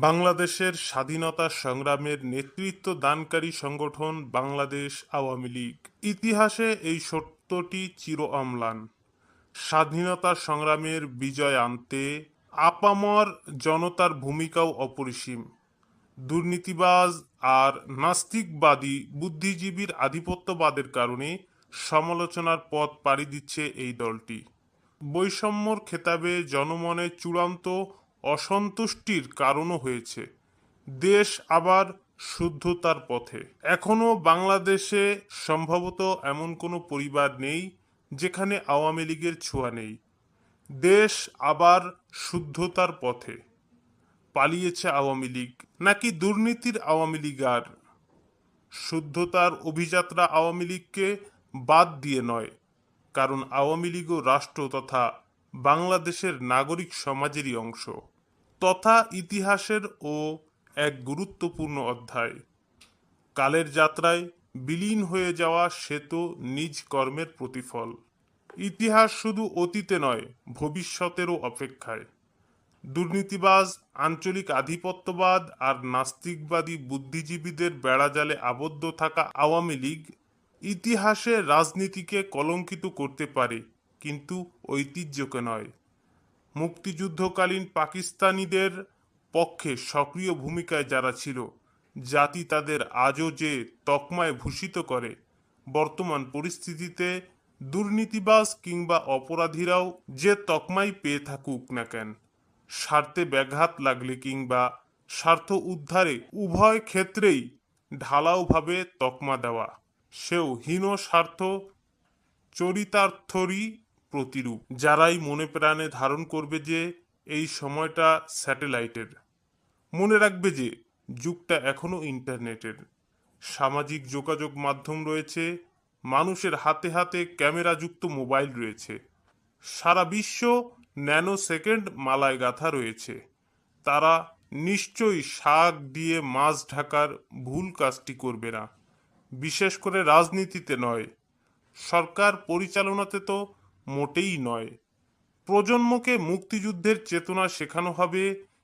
বাংলাদেশের স্বাধীনতা সংগ্রামের নেতৃত্ব দানকারী সংগঠন বাংলাদেশ আওয়ামী লীগ। ইতিহাসে এই সত্যটি চির অম্লান। স্বাধীনতা সংগ্রামের বিজয় আনতে আপামর জনতার ভূমিকাও অপরিসীম। দুর্নীতিবাজ আর নাস্তিকবাদী বুদ্ধিজীবীর আধিপত্যবাদের কারণে সমালোচনার পথ পাড়ি দিচ্ছে এই দলটি। বৈষম্যর খেতাবে জনমনে চূড়ান্ত অসন্তুষ্টির কারণও হয়েছে। দেশ আবার শুদ্ধতার পথে। এখনো বাংলাদেশে সম্ভবত এমন কোনো পরিবার নেই যেখানে আওয়ামী লীগের ছোঁয়া নেই। দেশ আবার শুদ্ধতার পথে। পালিয়েছে আওয়ামী লীগ, নাকি দুর্নীতির আওয়ামী লীগ? আর শুদ্ধতার অভিযাত্রা আওয়ামী লীগকে বাদ দিয়ে নয়, কারণ আওয়ামী লীগও রাষ্ট্র তথা বাংলাদেশের নাগরিক সমাজেরই অংশ, তথা ইতিহাসের ও এক গুরুত্বপূর্ণ অধ্যায়। কালের যাত্রায় বিলীন হয়ে যাওয়া সে তো নিজ কর্মের প্রতিফল। ইতিহাস শুধু অতীতে নয়, ভবিষ্যতেরও অপেক্ষায়। দুর্নীতিবাজ, আঞ্চলিক আধিপত্যবাদ আর নাস্তিকবাদী বুদ্ধিজীবীদের বেড়াজালে আবদ্ধ থাকা আওয়ামী লীগ ইতিহাসে রাজনীতিকে কলঙ্কিত করতে পারে, কিন্তু ঐতিহ্যকে নয়। মুক্তিযুদ্ধকালীন পাকিস্তানিদের পক্ষে সক্রিয় ভূমিকায় যারা ছিল, জাতি তাদের আজও যে তকমায় ভূষিত করে, বর্তমান পরিস্থিতিতে দুর্নীতিবাজ কিংবা অপরাধীরাও যে তকমাই পেয়ে থাকুক না কেন, স্বার্থে ব্যাঘাত লাগলে কিংবা স্বার্থ উদ্ধারে উভয় ক্ষেত্রেই ঢালাওভাবে তকমা দেওয়া, সেও হীন স্বার্থ চরিতার্থরই প্রতিরূপ। যারাই মনে প্রাণে ধারণ করবে যে এই সময়টা স্যাটেলাইটের, মনে রাখবে যে যুগটা এখনো ইন্টারনেটের। সামাজিক যোগাযোগ মাধ্যম রয়েছে, মানুষের হাতে হাতে ক্যামেরাযুক্ত মোবাইল রয়েছে, সারা বিশ্ব ন্যানো সেকেন্ড মালায় গাথা রয়েছে। তারা নিশ্চয়ই শাক দিয়ে মাছ ঢাকার ভুল কাজটি করবে না। বিশেষ করে রাজনীতিতে নয়, সরকার পরিচালনাতে তো মোটেই নয়। প্রজন্মকে মুক্তিযুদ্ধের চেতনা শেখানো হবে,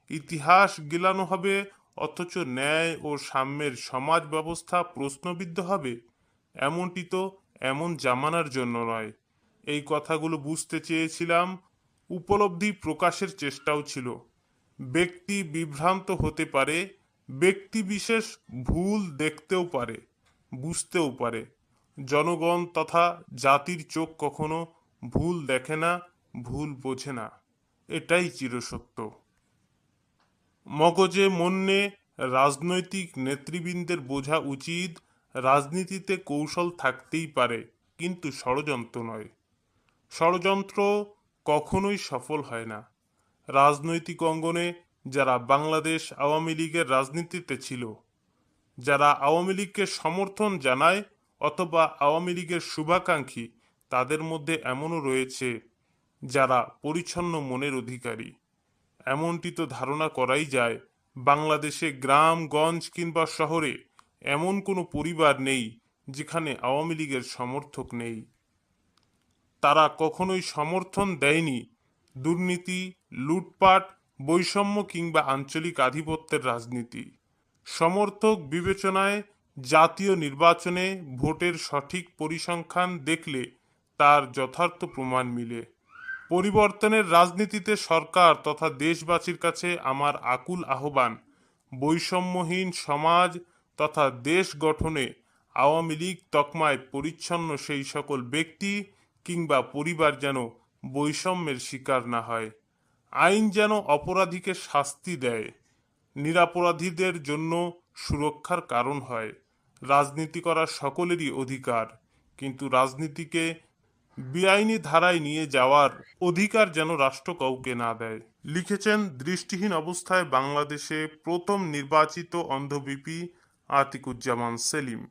ইতিহাস গিলানো হবে, অথচ ন্যায় ও সাম্যের সমাজ ব্যবস্থা প্রশ্নবিদ্ধ হবে। এমনটি তো এমন জামানার জন্য নয়। এই কথাগুলো বুঝতে চেয়েছিলাম, উপলব্ধি প্রকাশের চেষ্টাও ছিল। ব্যক্তি বিভ্রান্ত হতে পারে, ব্যক্তি বিশেষ ভুল দেখতেও পারে, বুঝতেও পারে। জনগণ তথা জাতির চোখ কখনো ভুল দেখে না, ভুল বোঝে না, এটাই চিরসত্য। মগজে মন্যে রাজনৈতিক নেতৃবৃন্দের বোঝা উচিত, রাজনীতিতে কৌশল থাকতেই পারে, কিন্তু ষড়যন্ত্র নয়। ষড়যন্ত্র কখনোই সফল হয় না। রাজনৈতিক অঙ্গনে যারা বাংলাদেশ আওয়ামী লীগের রাজনীতিতে ছিল, যারা আওয়ামী লীগকে সমর্থন জানায় অথবা আওয়ামী লীগের শুভাকাঙ্ক্ষী, তাদের মধ্যে এমনও রয়েছে যারা পরিচ্ছন্ন মনের অধিকারী। এমনটি তো ধারণা করাই যায়, বাংলাদেশে গ্রামগঞ্জ কিংবা শহরে এমন কোনো পরিবার নেই যেখানে আওয়ামী লীগের সমর্থক নেই। তারা কখনোই সমর্থন দেয়নি দুর্নীতি, লুটপাট, বৈষম্য কিংবা আঞ্চলিক আধিপত্যের রাজনীতি। সমর্থক বিবেচনায় জাতীয় নির্বাচনে ভোটের সঠিক পরিসংখ্যান দেখলে তার যথার্থ প্রমাণ মিলে। পরিবর্তনের রাজনীতিতে সরকার তথা দেশবাসীর কাছে আমার আকুল আহ্বান, বৈষম্যহীন সমাজ তথা দেশ গঠনে আওয়ামী লীগ তকমায় পরিচ্ছন্ন সেই সকল ব্যক্তি কিংবা পরিবার যেন বৈষম্যের শিকার না হয়। আইন যেন অপরাধীকে শাস্তি দেয়, নিরপরাধীদের জন্য সুরক্ষার কারণ হয়। রাজনীতি করা সকলেরই অধিকার, কিন্তু রাজনীতিকে বেআইনি ধারায় নিয়ে যাওয়ার অধিকার যেন রাষ্ট্র কাউকে না দেয়। লিখেছেন দৃষ্টিহীন অবস্থায় বাংলাদেশে প্রথম নির্বাচিত অন্ধ ভিপি আতিকুজ্জামান সেলিম।